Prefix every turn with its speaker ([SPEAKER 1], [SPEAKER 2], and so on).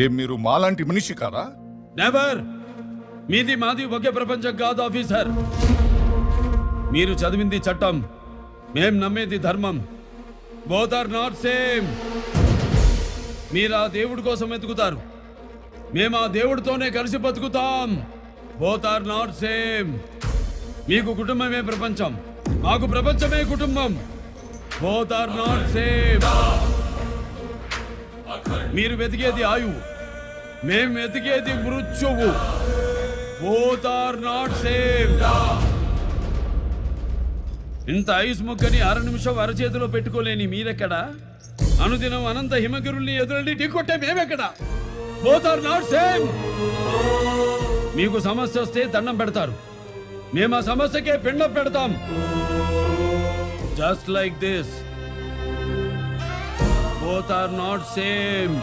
[SPEAKER 1] ఏం మీరు మాలాంటి మనిషి కాదా?
[SPEAKER 2] నెవర్. మీది మాది ఒకే ప్రపంచం కాదు ఆఫీసర్. మీరు చదివింది చట్టం, మేం నమ్మేది ధర్మం. Both are not same. మీరు ఆ దేవుడి కోసం వెతుకుతారు, మేము ఆ దేవుడితోనే కలిసి బతుకుతాం. Both are not same. మీకు కుటుంబమే ప్రపంచం, మాకు ప్రపంచమే కుటుంబం. Both are not same. మీరు వెతికేది ఆయువు, మేము వెతికేది మృత్యువు. Both are not same. ఇంత ఐస్ ముక్కని అర నిమిషం అరచేతిలో పెట్టుకోలేని మీరెక్కడా? అనుదినం అనంత హిమగిరుల్ని ఎదురెళ్ళి ఢీకొట్టే మేమెక్కడా? Both are not same. మీకు సమస్య వస్తే దండం పెడతారు, మేము ఆ సమస్యకే పిండం పెడతాం. Just like this. Both are not same.